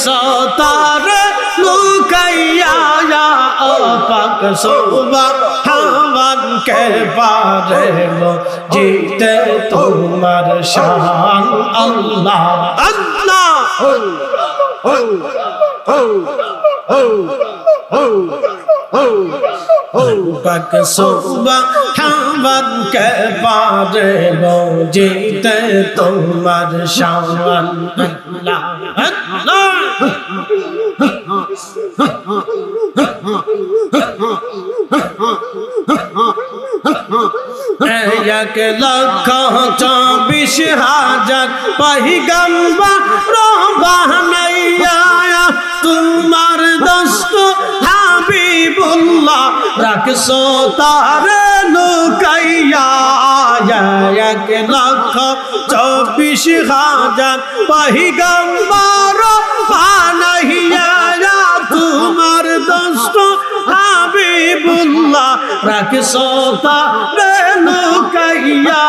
সোতারে লুকাইয়া ও পাক সুবহান কে পারে জিতে তোমার শান আল্লাহ আল্লাহ পাক সুবহান কে পারে জিতে তোমার শান আল্লাহ আল্লাহ এক লক্ষ 24,000 পয়গম্বর বানাইয়া তোমার দোস্ত হাবিবুল্লাহ রাখছো তারে লুকাইয়া এক লক্ষ 24,000 পয়গম্বর বানাইয়া তোমার দোস্ত হাবিবুল্লাহ রাখছো তারে লুকাইয়া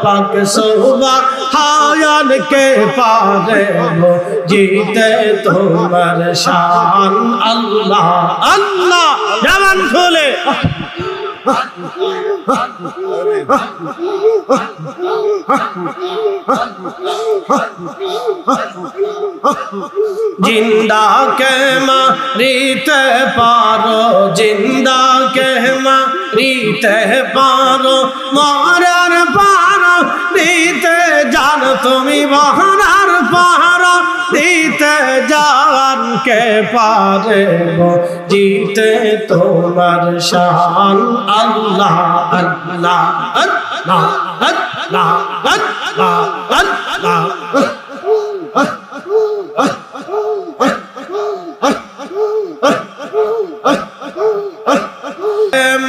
পাক সুবহান কে পারে জিতে তোমার শান আল্লাহ আল্লাহ জবান খুলে জিন্দা কে মারিতে পারো জিন্দা কে মারিতে পারো মরার পারো দিতে জানো তুমি মরার পারো দিতে জান কে পারে জিতে তোমার শান আল্লাহ আল্লাহ আল্লাহ আল্লাহ আল্লাহ আল্লাহ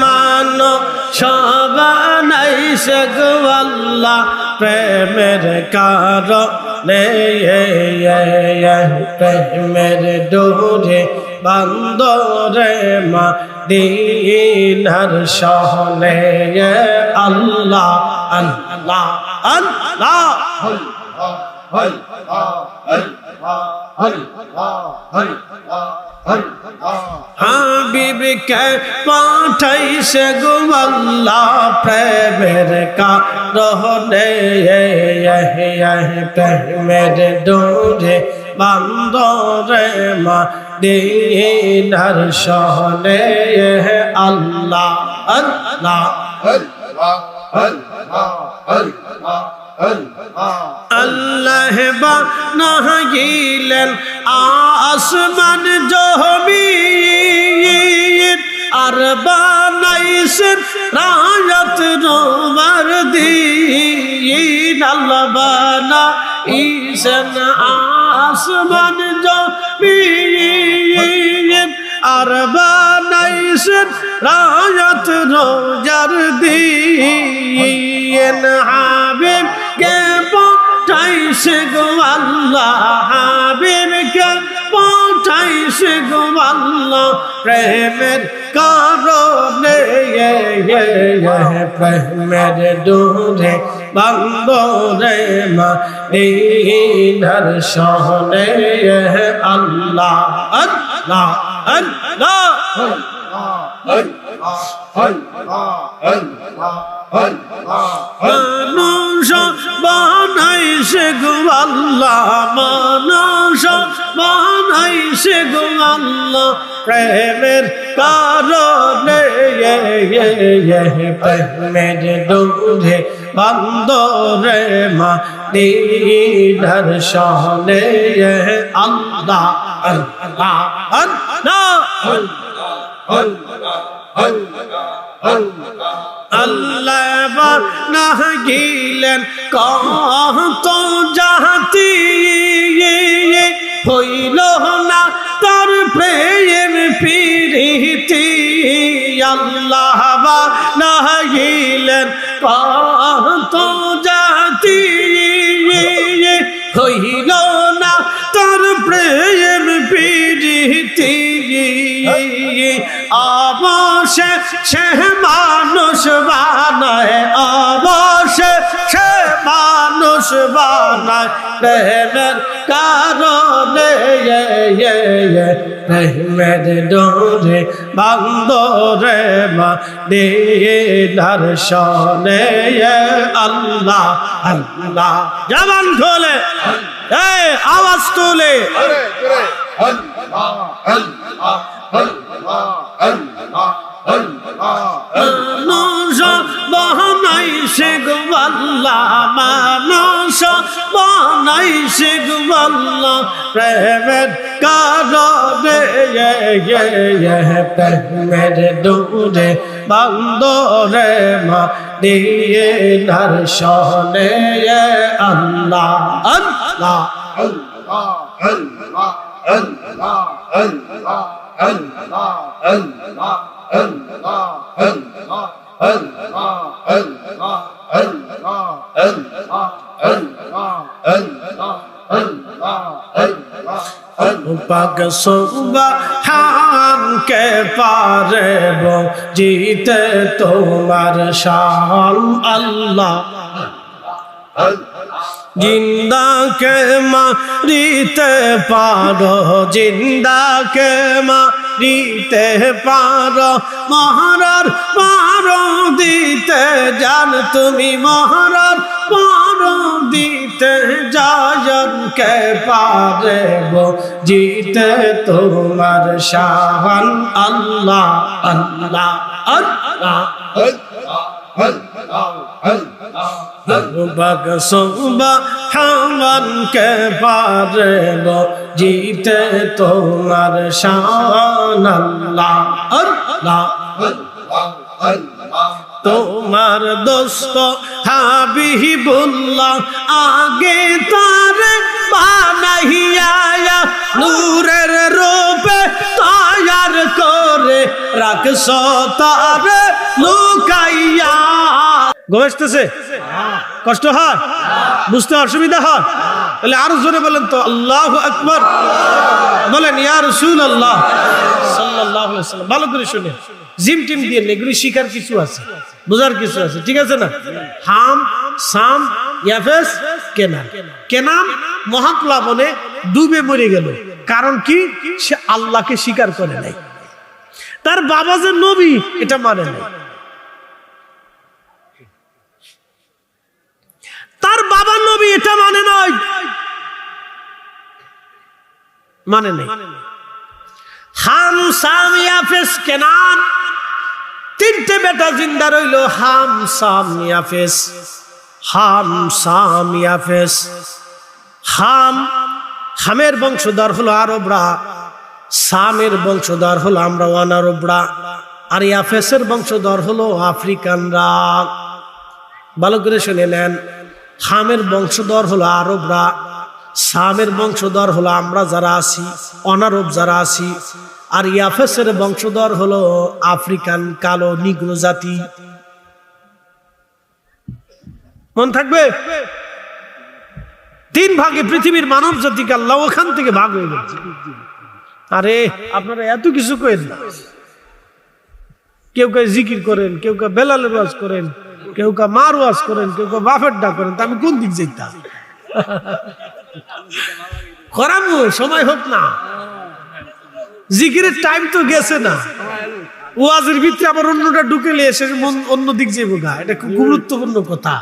মানো সবাই সে গোয়াল্লা প্রেমের কারণে প্রেমের ডোরে বান্দরে মদিনার শহরে আল্লাহ আল্লাহ আল্লাহ হাবিব কে পাঠাইছে গো আল্লাহ প্রেমের কারণে প্রেমের ডোরে বান্দরে মদিনার শহরে আল্লাহ আল্লাহ আল্লাহ বানাইলেন আসমান জমিন আর বানাইছেন রায়াত রোমার দিন আল্লাহ বানাইছেন আসমান জমিন আর বানাইছেন রায়াত রোজার দিন হাবিব কে পাঠাইছে গো আল্লাহ হাবিব কে পাঠাইছে গো আল্লাহ প্রেমের কারণে প্রেমের ডোরে বান্দরে মদিনার শহরে আল্লাহ আল্লাহ আল্লাহ মানুষ বানাইছে গো আল্লাহ মানুষ বানাইছে গো আল্লাহ প্রেমের কারণে প্রেমের ডোরে বান্দরে মদিনার শহরে আল্লাহ আল্লাহ আল্লাহ আল্লাহ বানাইলেন কত জাতি হইল না তার প্রেম প্রীতি আল্লাহ বানাইলেন কত জাতি হইল না তার প্রেম প্রীতি অবশেষে মানুষ বানায়, অবশেষে মানুষ বানায় প্রেমের কারণে, প্রেমের ডোরে বান্দরে মদিনার শনে। আল্লাহ আল্লাহ জবান খোলে, আওয়াজ তোলে, মানুষ বানাইছে গো আল্লাহ, মানুষ বানাইছে গো আল্লাহ প্রেমের কারণে, প্রেমের ডোরে বান্দরে মদিনার শনে। আল্লাহ আল্লাহ আল্লাহ আল্লাহ আল্লাহ আল্লাহ আল্লাহ আল্লাহ আল্লাহ আল্লাহ আল্লাহ আল্লাহ আল্লাহ আল্লাহ আল্লাহ আল্লাহ আল্লাহ পাক সুবহান কে পারে জিতে তোমার শান। আল্লাহ জিন্দা কে মারিতে পারো, জিন্দা কে মারিতে পারো, মহারার পারো দিতে জান তুমি, মহারার পারো দিতে জান কে পারে জিতে তোমার শান। আল্লাহ আল্লাহ আল্লাহ সুবহান কে পারে জিতে তোমার শান। আল্লাহ আল্লাহ তোমার দোস্ত হাবিবুল্লাহ আগে তার বানাইয়া নূরের রূপে তৈয়ার করে রাখছ তার লুকাইয়া। ঘুমাইতেছে, কষ্ট হয়, বুঝতে অসুবিধা হয়, তাহলে আরো জোরে বলেন তো আল্লাহু আকবার, বলেন ইয়া রাসূলুল্লাহ সাল্লাল্লাহু আলাইহি ওয়াসাল্লাম। ভালো করে শুনে, জিম টিম দিয়ে এগুলি শিখার কিছু আছে, বোঝার কিছু আছে, ঠিক আছে না? হাম সাম ইয়াফেস কেনান। কেনান মহাপ্লাবনে ডুবে মরে গেল, কারণ কি? সে আল্লাহকে স্বীকার করে নাই, তার বাবা যে নবী এটা মানে নাই, তার বাবা নবী এটা মানে নয়, মানে নেই। হাম সাম ইয়াফেস কেনান, তিনটে বেটা জিন্দা রইল, হাম সাম ইয়াফেস, হাম সাম ইয়াফেস। হামের বংশধর হলো আরবরা, সামের বংশধর হলো আমরা অনারবরা, আর ইয়াফেসের বংশধর হলো আফ্রিকানরা। ভালো করে শুনে নেন, হামের বংশধর হলো আরবরা, সামের বংশধর হলো আমরা যারা আছি, অনারব যারা আছি, আর ইয়াফেসের বংশধর হলো আফ্রিকান কালো নিগ্রো জাতি। মন থাকবে? তিন ভাগে পৃথিবীর মানব জাতিকে আল্লাহ ওখান থেকে ভাগ হয়ে গেছে। আরে আপনারা এত কিছু করেন না, কেউ কেউ জিকির করেন, কেউ কেউ বেলালের ওয়াজ করেন, কেউ কেউ মার ওয়াজ করেন, কেউ কেউ বাফের ডাক করেন, তা আমি কোন দিক যেতাম? করাবো, সময় হোক না, জিকিরের টাইম তো গেছে না, ওয়াজের ভিতরে আবার অন্যটা ঢুকেলে এসে অন্য দিক যাবো গা, এটা খুব গুরুত্বপূর্ণ কথা।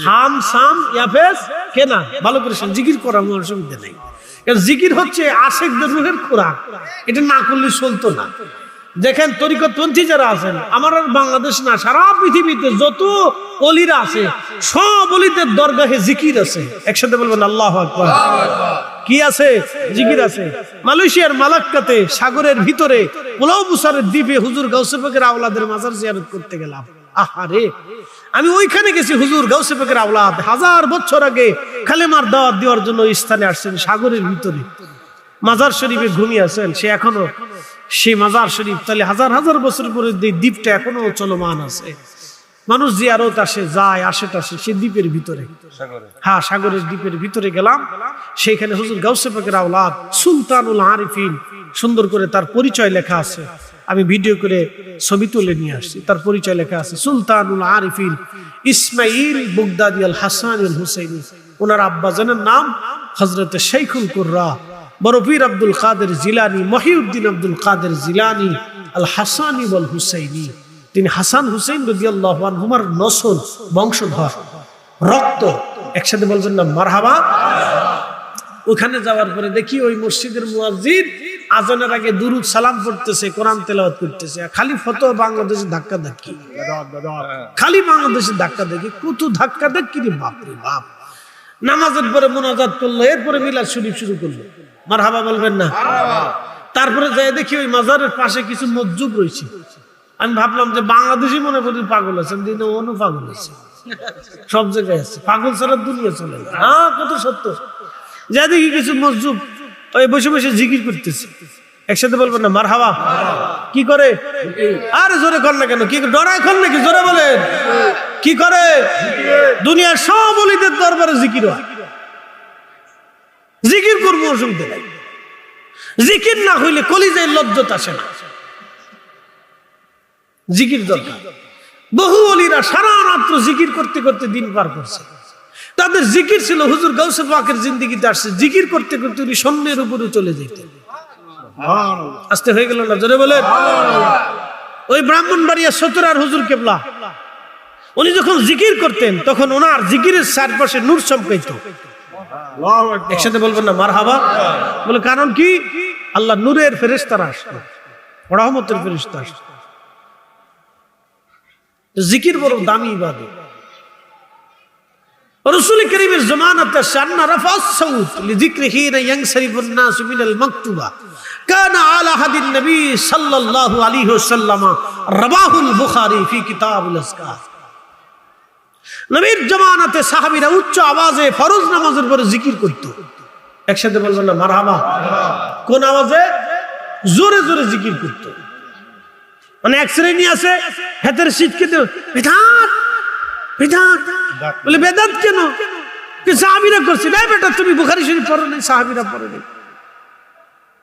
হাম সাম ইয়াফেস কেনা, ভালো করে জিকির করার অসুবিধা নেই, কারণ জিকির হচ্ছে আশেকদের রুহের খোরাক, এটা না করলে চলতো না। দেখেন তরিকতপন্থী যারা আছেন, আমার আর বাংলাদেশ না, সারা পৃথিবীতে যত অলিরা আছে সব অলিদের দরগাহে জিকির আছে। একসাথে বলবেন আল্লাহু আকবার। কি আছে? জিকির আছে। মালয়েশিয়ার মালাক্কাতে সাগরের ভিতরে পোলাও বুসারের দ্বীপে হুজুর গাউসে পাকের আওলাদের মাজার জিয়ারত করতে গেলাম। আহারে, আমি ওইখানে গেছি, হুজুর গাউসে পাকের আওলাদ 1000 বছর আগে কালেমার দাওয়াত দেওয়ার জন্য স্থানে আসছেন, সাগরের ভিতরে মাজার শরীফে ঘুমিয়ে আছেন। সে এখনো সেই মাজার শরীফ, তাহলে হাজার হাজার বছর পরে দ্বীপটা এখনো চলমান আছে, মানুষ জিয়ারত আসে, যায়, আসে টাসে সেই দ্বীপের ভিতরে। হ্যাঁ, সাগরের দ্বীপের ভিতরে গেলাম, সেইখানে হুজুর গাউসে পাকের আওলাদ সুলতানুল আরিফিন, সুন্দর করে তার পরিচয় লেখা আছে। আমি ভিডিও করে ছবি তুলে নিয়ে আসছি, তার পরিচয় লেখা আছে। সুলতানুল আরিফিন ইসমাইল বুগদাদি আল হাসান আল হুসাইনি, ওনার আব্বাজানের নাম হযরত শাইখুল কুররা বড় পীর আব্দুল কাদের জিলানী, মহিউদ্দিন আব্দুল কাদের জিলানী আল হাসানি ওয়াল হুসাইনি। তিনি হাসান হুসাইন রাদিয়াল্লাহু আনহুমার নসল, বংশধর, রক্ত। একসাথে বলবেন না মারহাবা। ওখানে যাওয়ার পরে দেখি ওই মসজিদের মুয়াজ্জিন আজানের আগে দুরুদ সালাম পড়তেছে, কোরআন তেলাওয়াত করতেছে। খালি ফতোয়া বাংলাদেশে ধাক্কা ধাক্কি, খালি বাংলাদেশে ধাক্কা দেখি, কত ধাক্কা ধাক্কি রে বাপ রে বাপ। নামাজের পরে মুনাজাত করলো, এরপরে মিলাদ শরীফ শুরু করলো। মারহাবা বলবেন না। তারপরে যাই দেখি ওই মাজারের পাশে কিছু মসজিদ রয়েছে। আমি ভাবলাম যে বাংলাদেশি মনে করি পাগল আছে, দিনে অনু পাগল আছে, সব জায়গায় আছে, পাগল ছাড়া দুনিয়া চলে না। হ্যাঁ, কত সত্য। যা দেখি কিছু মসজিদ ওই বসে বসে জিকির করতেছে। একসাথে বলবেন না মারহাবা। কি করে? আরে জোরে কর না কেন? কি ডরায় কর নাকি? জোরে বলেন। কি করে? দুনিয়ার সব ওলিদের দরবারে জিকির হয়। জিকির করবো, অসুবিধা নাই। জিকির না হইলে কলিজায় লজ্জত আসে না। জিকির দরকার। বহু ওলিরা সারা রাত্র জিকির করতে করতে দিন পার করছে। তাদের জিকির ছিল, হুজুর গাউসে পাকের জিন্দেগিতে আসছে, জিকির করতে করতে উনি শূন্যের উপরে চলে যেতেন। আস্তে হয়ে গেল না? জোরে বলেন। ওই ব্রাহ্মণবাড়িয়া সতরার হুজুর কেবলা, উনি যখন জিকির করতেন তখন ওনার জিকিরের চারপাশে নূর চমকাইতো। একসাথে বলবেন না মারহাবা। বলে কারণ কি? আল্লাহ নূরের ফেরেশতারা আসতো, রহমতের ফেরেশতা আসতো। জিকির বড় দামি ইবাদত। রাসূল কারীমের জামানাতে শান্না রাফাস সাউত লিযিকরিহি ইয়ানসারিফুন নাস মিনাল মাকতুবা কানা আলা হাদিন নবী সাল্লাল্লাহু আলাইহি ওয়াসাল্লাম রাবাহুল বুখারী ফি কিতাবুল আযকার। নবীর জামানাতে সাহাবীরা উচ্চ আওয়াজে ফরজ নামাজের পরে জিকির করত। একসাথে বলবেন না মারহাবা। কোন আওয়াজে? জোরে জোরে জিকির করত। মানে এক শ্রেণী আছে হাতের শীতকে বেদাত বেদাত বলে, বেদাত কেন? সাহাবীরা করছে না। বেটা তুমি বুখারী শরীফ পড়ো নাই, সাহাবীরা পড়ে নাই।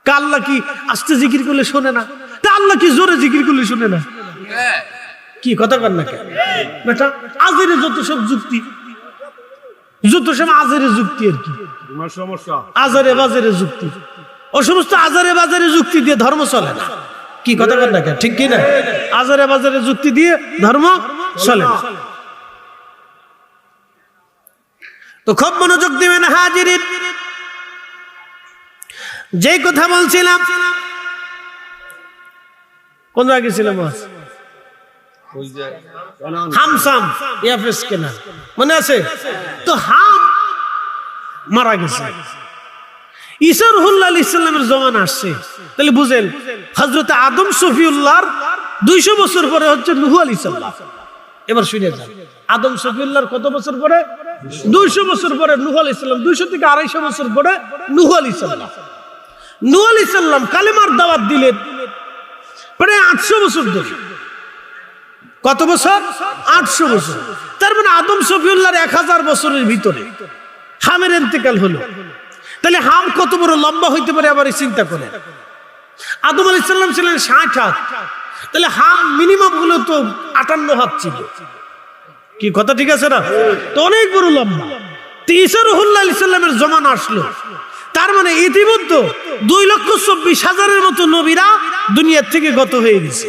আল্লাহ কি আস্তে জিকির করলে শোনে না? তা আল্লাহ কি জোরে জিকির করলে শোনে না? কি কথা কর না কেন বেটা? আজেরে যত সব যুক্তি, যত সব আজেরে যুক্তি, আর কি আজারে বাজারে যুক্তি। ও সমস্ত আজারে বাজারে যুক্তি দিয়ে ধর্ম চলে না। কি কথা কর না কেন? ঠিক কি না? আজারে বাজারে যুক্তি দিয়ে ধর্ম চলে না। তো খুব মনোযোগ দিবেন হাজিরিন। যে কথা বলছিলাম, কোন জায়গায় ছিলাম? হামসাম ইয়াফেস কেনা মনে আছে তো? হাম মারা গেছে। ঈসা রুহুল্লাহ আলাইহিস সালামের জমানা আসছে। তাহলে বুঝেন, হযরত আদম সফিউল্লাহর 200 বছর পরে হচ্ছে নূহ আলাইহিস সালাম। এবার শুনে যান, আদম সফিউল্লাহর কত বছর পরে? 200 বছর পরে নূহ আলাইহিস সালাম। 200 থেকে 250 বছর পরে নূহ আলাইহিস সালাম। নূহ আলাইহিস সালাম কালেমার দাওয়াত দিলেন প্রায় 800 বছর ধরে। কত বছর? 800 বছর। তার মানে আদম সফিউল্লাহর 1000 বছরের ভিতরে হামের ইন্তেকাল হলো। তাহলে হাম কত বড় লম্বা হইতে পারে আবার চিন্তা করেন। আদম আলাইহিস সালাম ছিলেন 60 হাত, তাহলে হাম মিনিমাম হলো তো 58 হাত ছিল। কি কথা ঠিক আছে না? তো অনেক বড় লম্বা। তো ঈসা রুহুল্লাহ আলাইহিস সালামের জমানা আসলো। তার মানে ইতিমধ্যে 2,24,000-এর মতো নবীরা দুনিয়া থেকে গত হয়ে গেছে।